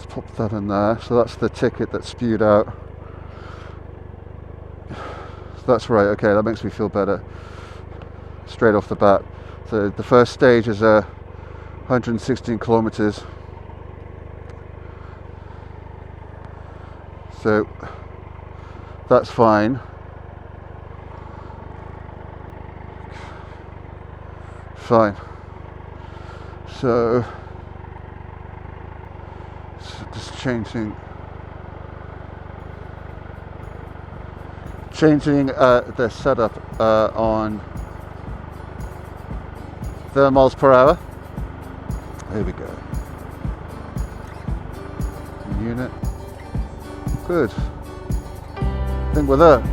Let's pop that in there. So that's the ticket that's spewed out. That's right, okay, that makes me feel better straight off the bat. So the first stage is 116 kilometers. So that's fine. Fine. So just changing the setup on the miles per hour. There we go. Unit. Good. I think we're there.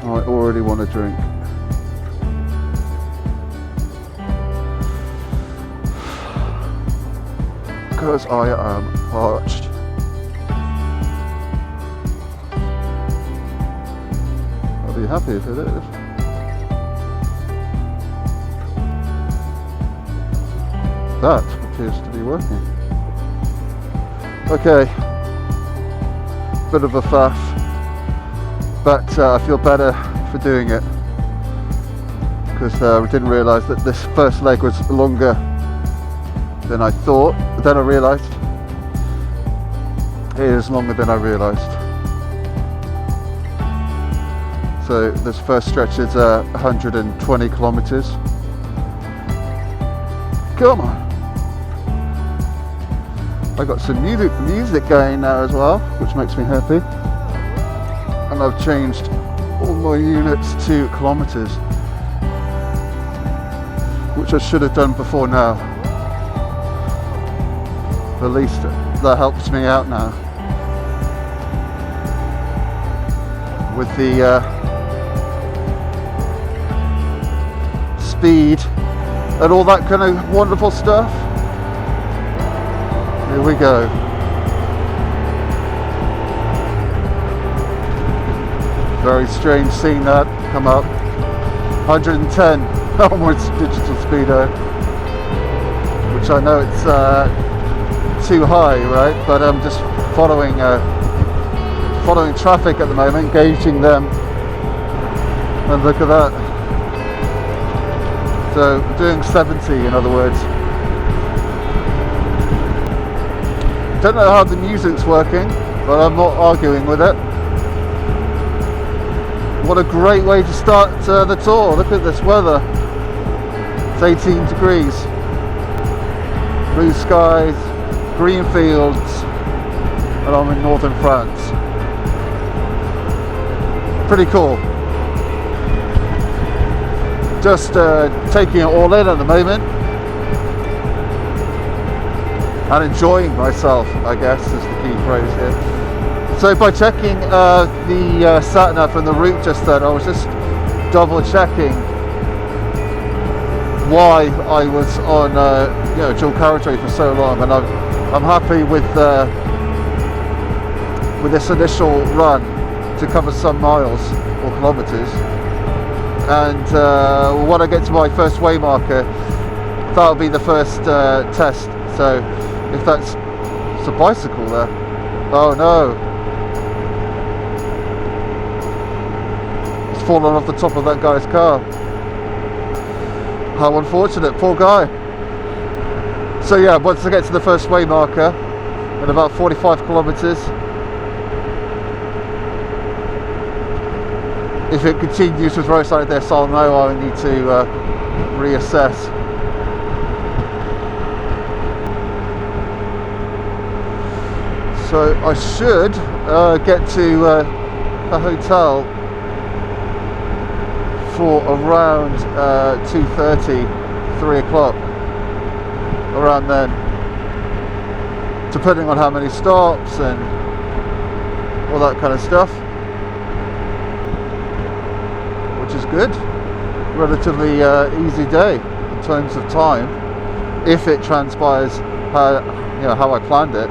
I already want a drink. Because I am parched. I'll be happy if it is. That appears to be working. Okay. Bit of a faff, but I feel better for doing it because I didn't realise that this first leg was longer than I thought. But then I realised it is longer than I realised. So this first stretch is 120 kilometres. Come on. I got some music going now as well, which makes me happy. And I've changed all my units to kilometres, which I should have done before now. At least that helps me out now with the speed and all that kind of wonderful stuff. Here we go. Very strange seeing that come up. 110 almost digital speedo, which I know it's too high, right? But I'm just following traffic at the moment, gauging them, and look at that. So doing 70, in other words. Don't know how the music's working, but I'm not arguing with it. What a great way to start the tour. Look at this weather. It's 18 degrees. Blue skies, green fields, and I'm in northern France. Pretty cool. Just taking it all in at the moment. And enjoying myself, I guess, is the key phrase here. So by checking the sat nav and the route just then, I was just double checking why I was on dual carriageway for so long, and I'm happy with this initial run to cover some miles or kilometres. And when I get to my first way marker, that'll be the first test. So if it's a bicycle there. Oh no. It's fallen off the top of that guy's car. How unfortunate, poor guy. So yeah, once I get to the first way marker, in about 45 kilometres, if it continues with roads like this, I'll know I need to reassess. So I should get to a hotel for around 2:30, 3 o'clock, around then, depending on how many stops and all that kind of stuff, which is good. Relatively easy day in terms of time, if it transpires how I planned it.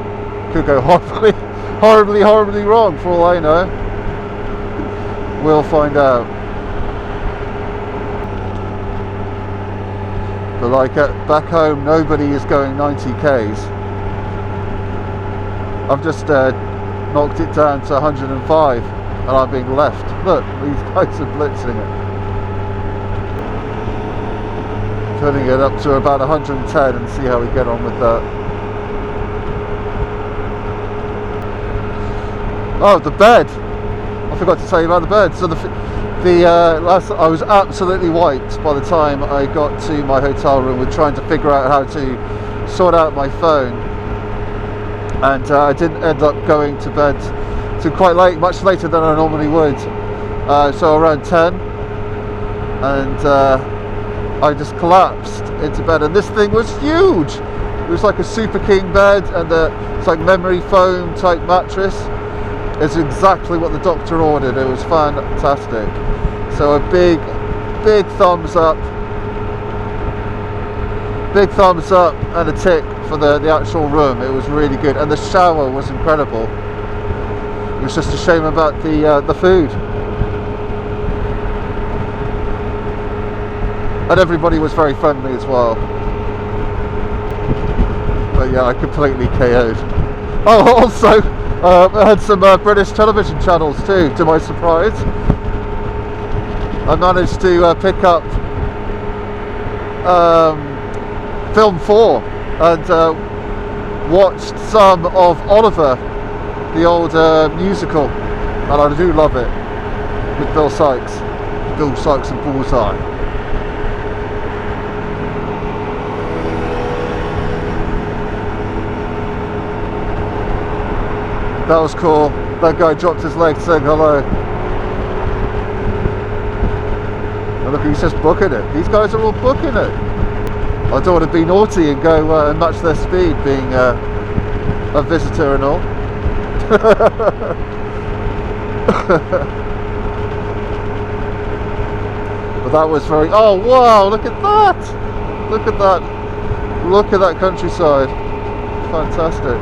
Could go horribly wrong for all I know. We'll find out. But like back home, nobody is going 90 k's. I've just knocked it down to 105 and I'm being left. Look, these guys are blitzing it. Putting it up to about 110 and see how we get on with that. Oh, the bed! I forgot to tell you about the bed. So I was absolutely wiped by the time I got to my hotel room with trying to figure out how to sort out my phone. And I didn't end up going to bed till quite late, much later than I normally would. So around 10. And I just collapsed into bed. And this thing was huge! It was like a Super King bed, and it's like memory foam type mattress. It's exactly what the doctor ordered. It was fantastic. So a big thumbs up. Big thumbs up and a tick for the actual room. It was really good, and the shower was incredible. It was just a shame about the food. And everybody was very friendly as well. But yeah, I completely KO'd. Oh, also, I had some British television channels too, to my surprise. I managed to pick up Film 4 and watched some of Oliver, the old musical, and I do love it, with Bill Sykes and Bullseye. That was cool. That guy dropped his leg saying hello. And look, he's just booking it. These guys are all booking it. I don't want to be naughty and go and match their speed, being a visitor and all. But that was very... Oh wow, look at that! Look at that. Look at that countryside. Fantastic.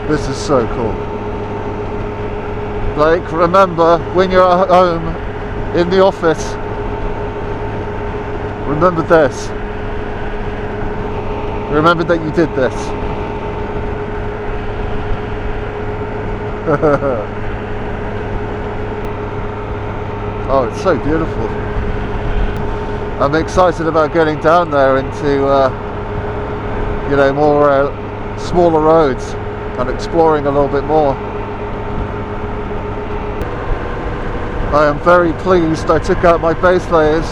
This is so cool. Like, remember, when you're at home, in the office, remember this. Remember that you did this. Oh, it's so beautiful. I'm excited about getting down there into, more smaller roads and exploring a little bit more. I am very pleased I took out my base layers.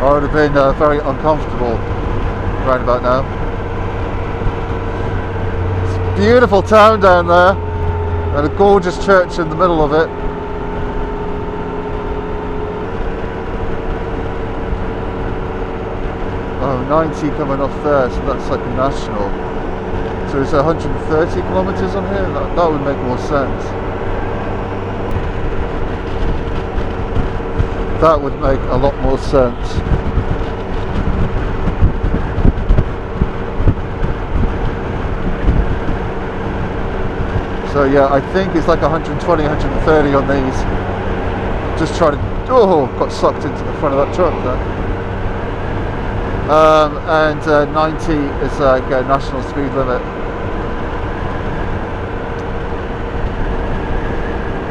I would have been very uncomfortable right about now. It's a beautiful town down there, and a gorgeous church in the middle of it. Oh, 90 coming off there, so that's like a national. So is there 130 kilometers on here? That would make more sense. That would make a lot more sense. So yeah, I think it's like 120, 130 on these. Just trying to... Oh, got sucked into the front of that truck there. And 90 is like a national speed limit.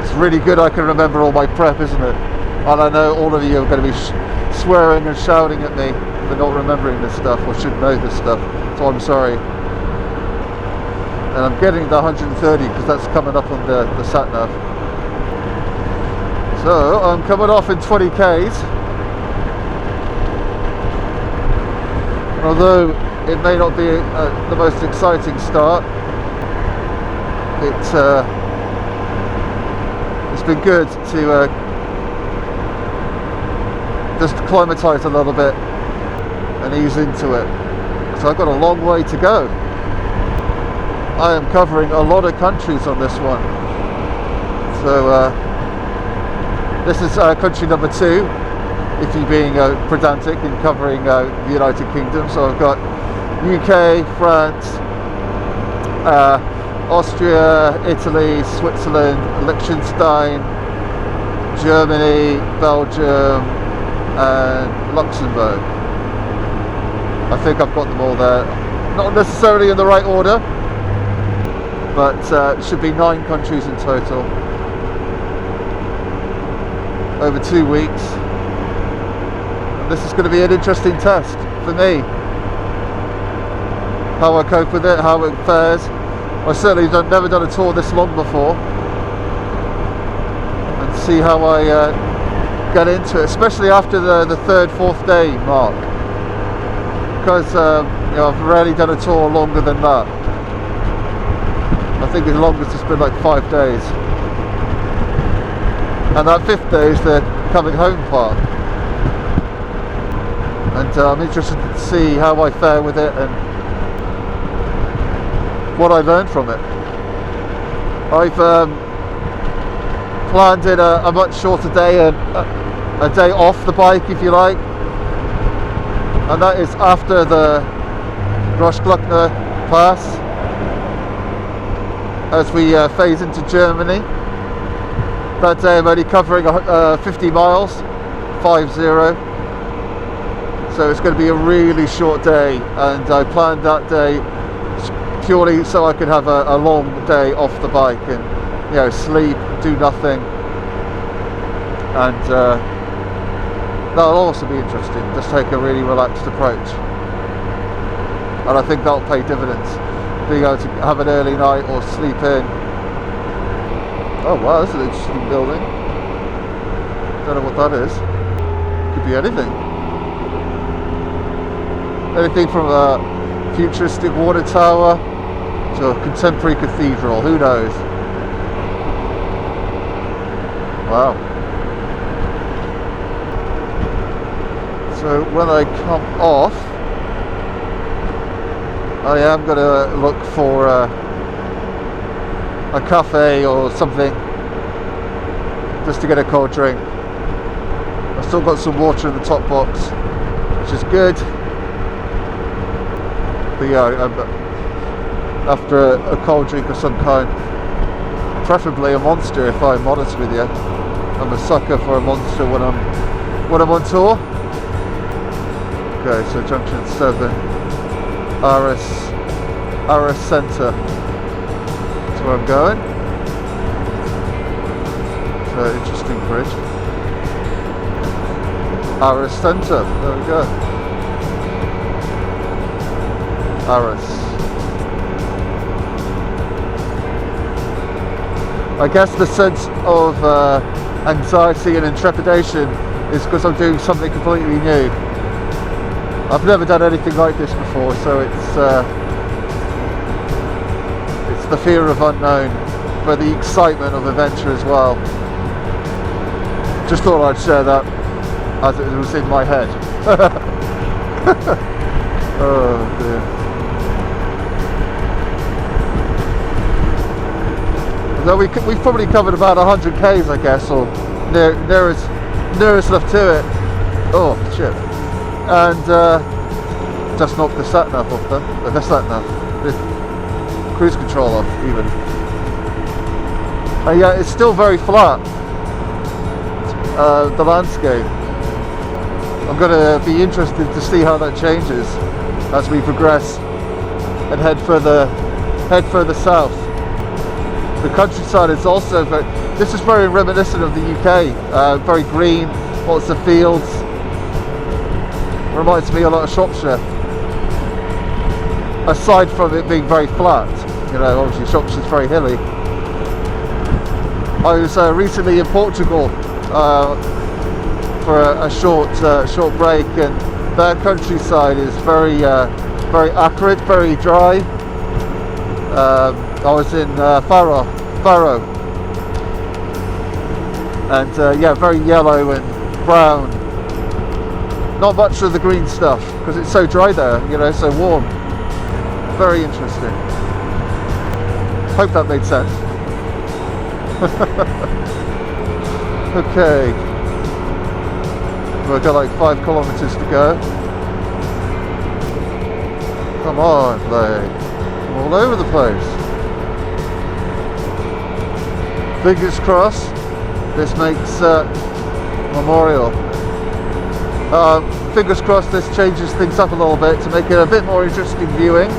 It's really good I can remember all my prep, isn't it? And I know all of you are going to be swearing and shouting at me for not remembering this stuff, or should know this stuff, so I'm sorry. And I'm getting the 130 because that's coming up on the sat-nav. So I'm coming off in 20 k's. And although it may not be the most exciting start, it's been good to just acclimatise a little bit and ease into it. So I've got a long way to go. I am covering a lot of countries on this one. So this is country number 2, if you're being pedantic in covering the United Kingdom. So I've got UK, France, Austria, Italy, Switzerland, Liechtenstein, Germany, Belgium and Luxembourg. I think I've got them all there. Not necessarily in the right order, but it should be 9 countries in total over 2 weeks. And this is going to be an interesting test for me. How I cope with it, how it fares. I've certainly never done a tour this long before, and see how I get into it, especially after the 3rd, 4th day mark, because you know, I've rarely done a tour longer than that. I think the longest has been like 5 days, and that 5th day is the coming home part, and I'm interested to see how I fare with it and what I learned from it. I've planned in a much shorter day, and a day off the bike, if you like, and that is after the GrossGlockNer pass, as we phase into Germany. That day I'm only covering 50 miles, 50, so it's going to be a really short day, and I planned that day purely so I could have a long day off the bike and, you know, sleep, do nothing, and that'll also be interesting. Just take a really relaxed approach, and I think that'll pay dividends, being able to have an early night or sleep in. Oh wow, that's an interesting building. Don't know what that is. Could be anything. Anything from a futuristic water tower to a contemporary cathedral, who knows? Wow. So when I come off, I am going to look for a cafe or something, just to get a cold drink. I've still got some water in the top box, which is good. But yeah, after a cold drink of some kind, preferably a Monster, if I'm honest with you. I'm a sucker for a Monster when I'm on tour. Okay, so junction 7, Aris Centre. That's where I'm going. So interesting bridge. Aris Centre. There we go. Aris. I guess the sense of anxiety and intrepidation is because I'm doing something completely new. I've never done anything like this before, so it's the fear of unknown, but the excitement of adventure as well. Just thought I'd share that as it was in my head. Oh dear. Though we've probably covered about 100 k's, I guess, or nearest enough to it. Oh shit! And just knocked the sat nav off. The cruise control off even. And yeah, it's still very flat. The landscape. I'm going to be interested to see how that changes as we progress and head further south. The countryside is also this is very reminiscent of the UK, very green, lots of fields, reminds me a lot of Shropshire, aside from it being very flat. You know, obviously Shropshire's very hilly. I was recently in Portugal for a short break, and their countryside is very acrid, very dry. I was in Faro, and yeah, very yellow and brown. Not much of the green stuff because it's so dry there, you know, so warm. Very interesting. Hope that made sense. Okay, we've got like 5 kilometers to go. Come on, Blake. I'm all over the place. Fingers crossed this makes memorial. Fingers crossed this changes things up a little bit to make it a bit more interesting viewing.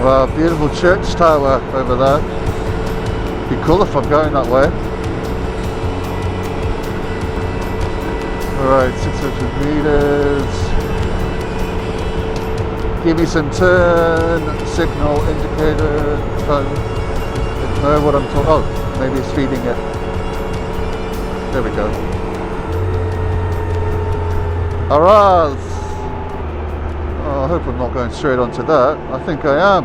Wow, beautiful church tower over there. Be cool if I'm going that way. Alright, 600 meters. Give me some turn signal indicator. Don't know what I'm talking. Oh, maybe it's feeding it. There we go. Alright. Oh, I hope I'm not going straight onto that. I think I am.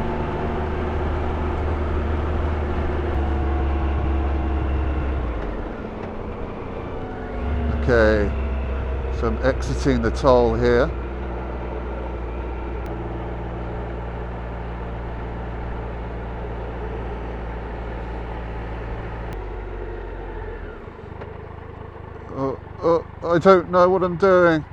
Okay. So I'm exiting the toll here. Oh, I don't know what I'm doing.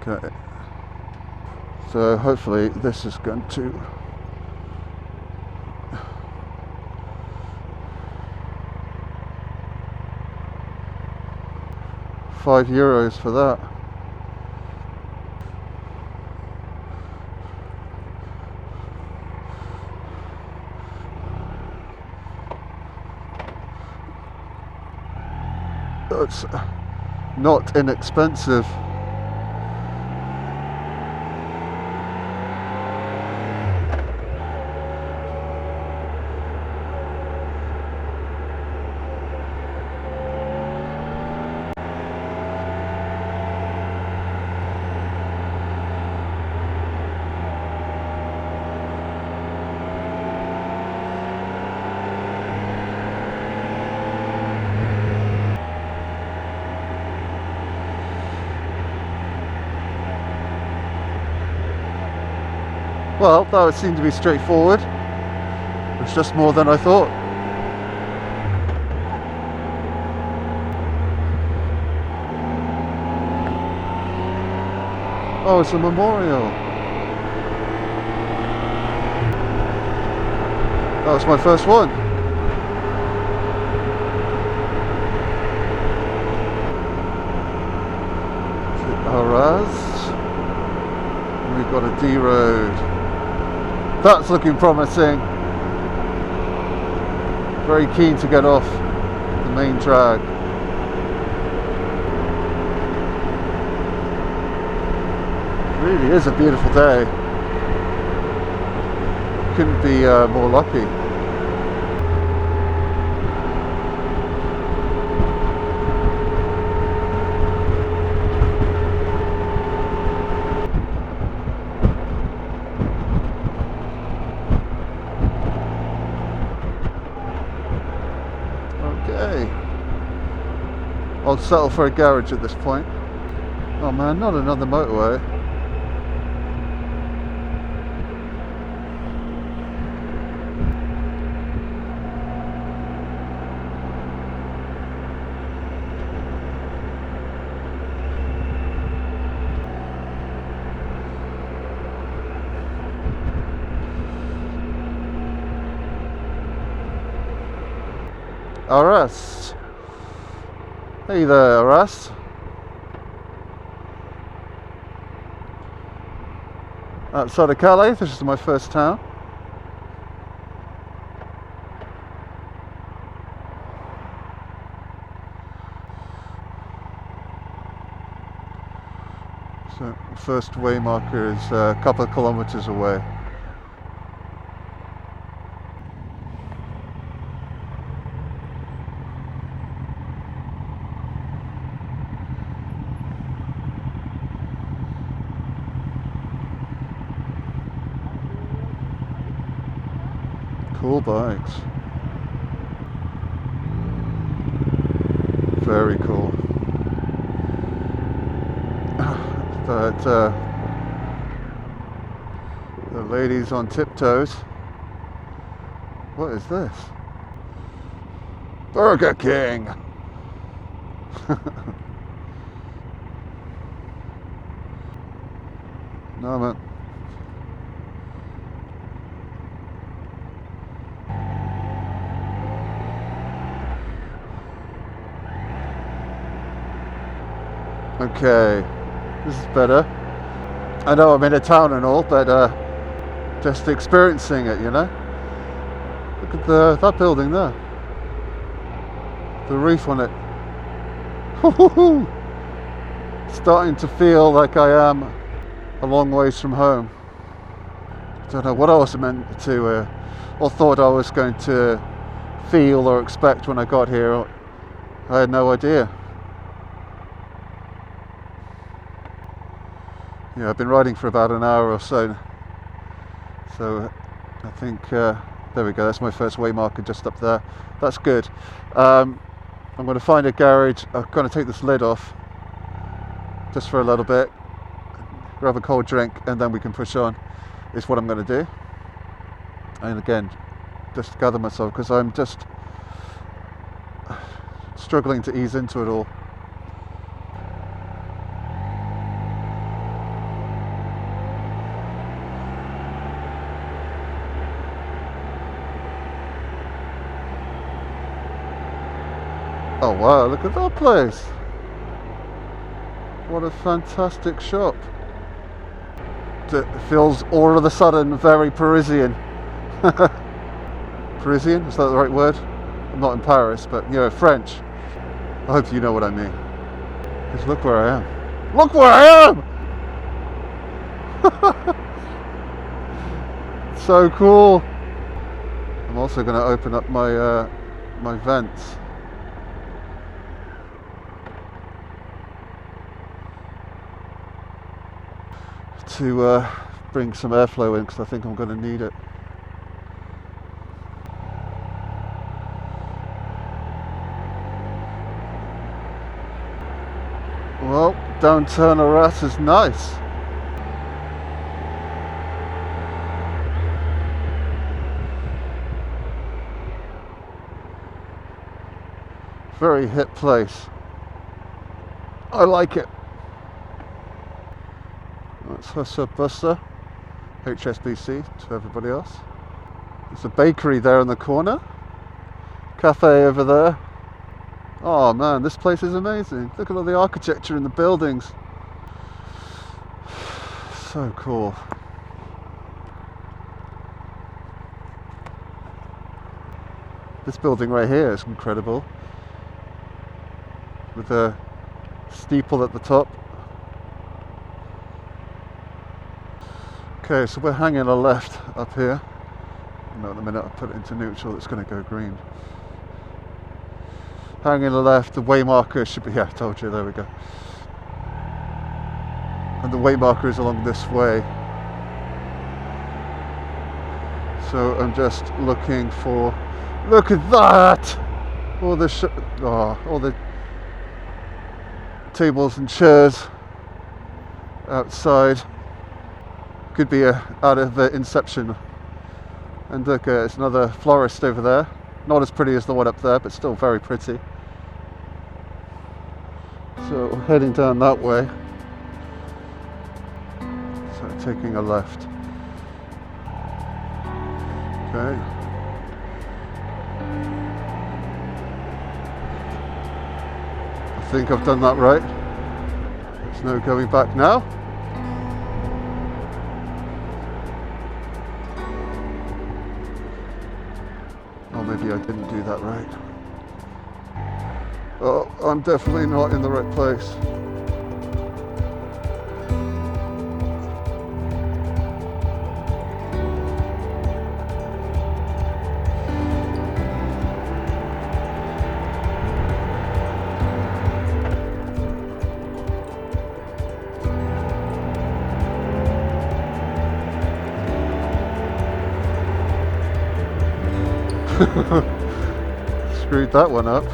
Okay. So hopefully this is going to €5 for that. That's not inexpensive. Well, that would seem to be straightforward. It's just more than I thought. Oh, it's a memorial. That was my first one. Arras. We've got a D road. That's looking promising. Very keen to get off the main drag. Really is a beautiful day. Couldn't be more lucky. I'll settle for a garage at this point. Oh man, not another motorway. Arras. Hey there, Arras. Outside of Calais, this is my first town. So, first way marker is a couple of kilometers away. Cool bikes. Very cool. But the ladies on tiptoes. What is this? Burger King. No, man. Okay, this is better. I know I'm in a town and all, but just experiencing it, you know. Look at that building there. The roof on it. Starting to feel like I am a long ways from home. I don't know what I was meant to, or thought I was going to feel or expect when I got here. I had no idea. Yeah, I've been riding for about an hour or so. So I think, there we go, that's my first way marker just up there. That's good. I'm going to find a garage. I'm going to take this lid off just for a little bit, grab a cold drink, and then we can push on, is what I'm going to do. And again, just gather myself, because I'm just struggling to ease into it all. Oh wow, look at that place. What a fantastic shop. It feels all of a sudden very Parisian. Parisian, is that the right word? I'm not in Paris, but you know, French. I hope you know what I mean. Because look where I am. Look where I am! So cool. I'm also going to open up my my vents. To bring some airflow in, because I think I'm going to need it. Well, downturn a rat is nice. Very hip place. I like it. That's Hussa Bussa, HSBC to everybody else. There's a bakery there in the corner. Cafe over there. Oh man, this place is amazing. Look at all the architecture and the buildings. So cool. This building right here is incredible. With a steeple at the top. Okay, so we're hanging a left up here. No, the minute I put it into neutral, it's going to go green. Hanging a left, the way marker should be, yeah, I told you, there we go. And the way marker is along this way. So I'm just looking for, look at that! All the tables and chairs outside. Could be out of Inception. And look, it's another florist over there. Not as pretty as the one up there, but still very pretty. So heading down that way. So taking a left. Okay. I think I've done that right. There's no going back now. Maybe I didn't do that right. Oh, I'm definitely not in the right place. Screwed that one up.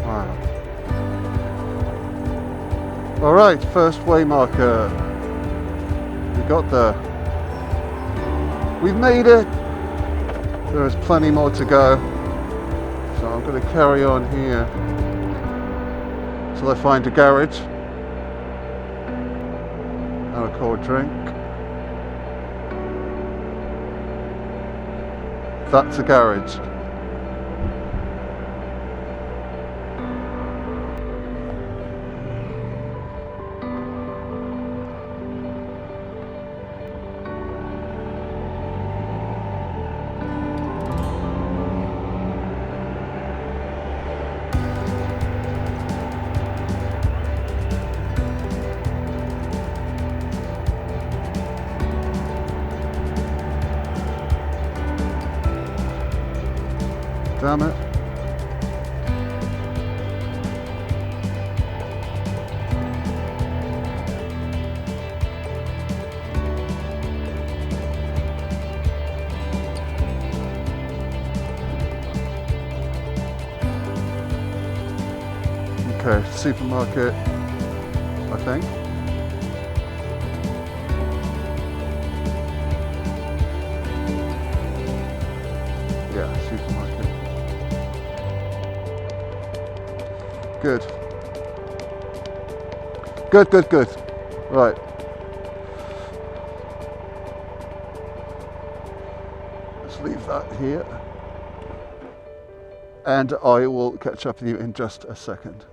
Wow. Alright, first way marker. We got there. We've made it. There is plenty more to go. So I'm going to carry on here till I find a garage and a cold drink. That's a garage. Damn it. Okay, supermarket, I think. Yeah, supermarket. Good. Good, good, good. Right. Let's leave that here. And I will catch up with you in just a second.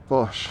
Bosh.